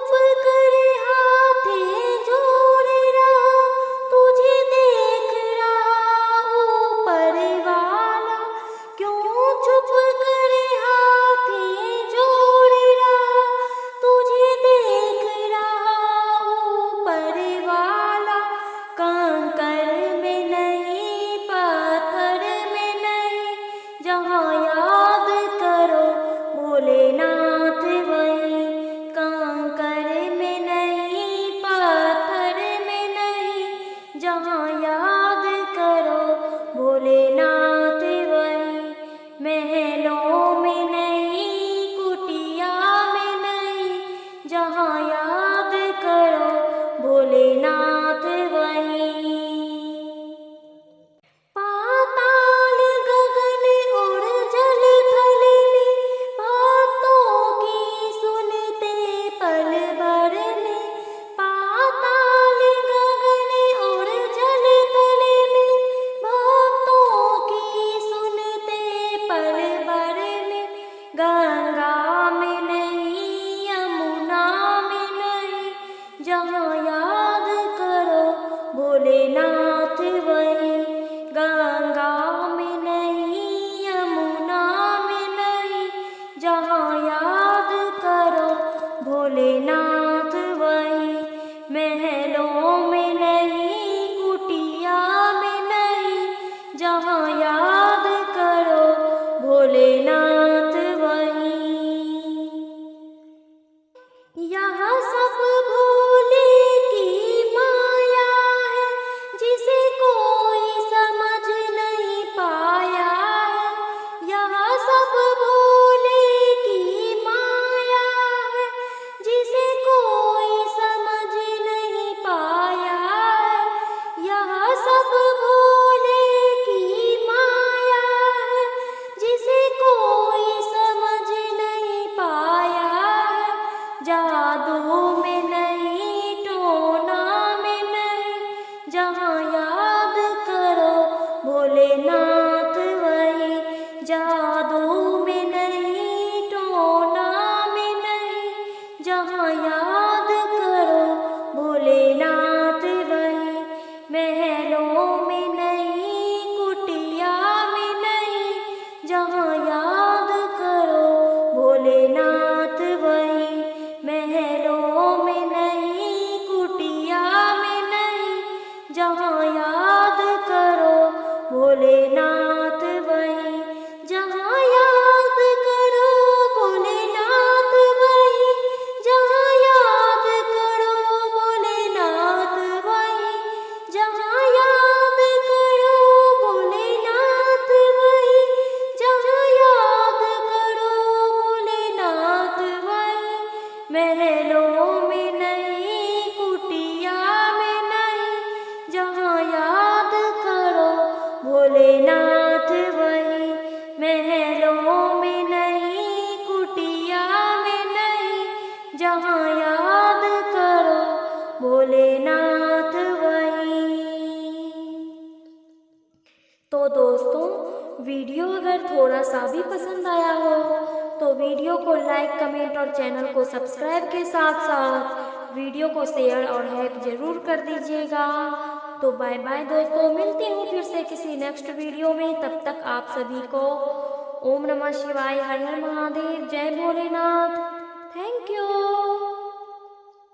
चुप कर हाथे जोड़े रहा, तुझे देख रहा ऊपर वाला। क्यों चुप कर हाथे जोड़े रहा, तुझे देख रहा ऊपर वाला। कंकर में नहीं, पत्थर में नहीं, जहाँ याद करो भोलेनाथ वहीं। कंकर में नहीं, पत्थर में नहीं, जहाँ याद करो भोलेनाथ वहीं। महलों में नहीं, कुटिया में नहीं, जहाँ याद करो भोलेनाथ वहीं। पाताल गगन और जल थल में, भक्तों की सुनते पल भर में। पाताल गगन और जल थल में, भक्तों की सुनते पल भर में। गंगा में नहीं, यमुना में नहीं, जहाँ याद करो भोलेनाथ वहीं। गंगा में नहीं, यमुना में नहीं, जहाँ याद करो भोलेनाथ वहीं। महलों में नहीं, कुटिया में नहीं, जहाँ याद करो भोलेनाथ वहीं। यह सब भोले की माया है, जिसे कोई समझ नहीं पाया है। यह सब भोले की माया है, जिसे कोई समझ नहीं पाया है। यह सब भोले की माया है, जिसे कोई समझ नहीं पाया है। जादू में नहीं, टोना में नहीं, जहाँ याद करो भोलेनाथ वहीं। जादू में नहीं, टोना में नहीं, जहाँ याद करो भोलेनाथ वहीं। महलों में नहीं, कुटिया में नहीं, जहाँ याद करो भोलेनाथ वहीं। महलों में नहीं, कुटिया में नहीं, जहाँ याद करो भोलेनाथ वहीं। जहाँ याद करो भोलेनाथ वहीं, जहाँ याद करो भोलेनाथ वहीं, जहाँ याद करो भोलेनाथ वहीं, जहाँ याद करो भोलेनाथ वहीं। महलों में नहीं, कुटिया में नहीं, जहाँ याद करो भोलेनाथ वहीं। महलों में नहीं, कुटिया में नहीं, जहाँ याद करो भोलेनाथ वहीं। तो दोस्तों, वीडियो अगर थोड़ा सा भी पसंद आया हो तो वीडियो को लाइक, कमेंट और चैनल को सब्सक्राइब के साथ साथ वीडियो को शेयर और लाइक जरूर कर दीजिएगा। तो बाय बाय दोस्तों, मिलती हूँ फिर से किसी नेक्स्ट वीडियो में। तब तक आप सभी को ओम नमः शिवाय, हर हर महादेव, जय भोलेनाथ। Thank you.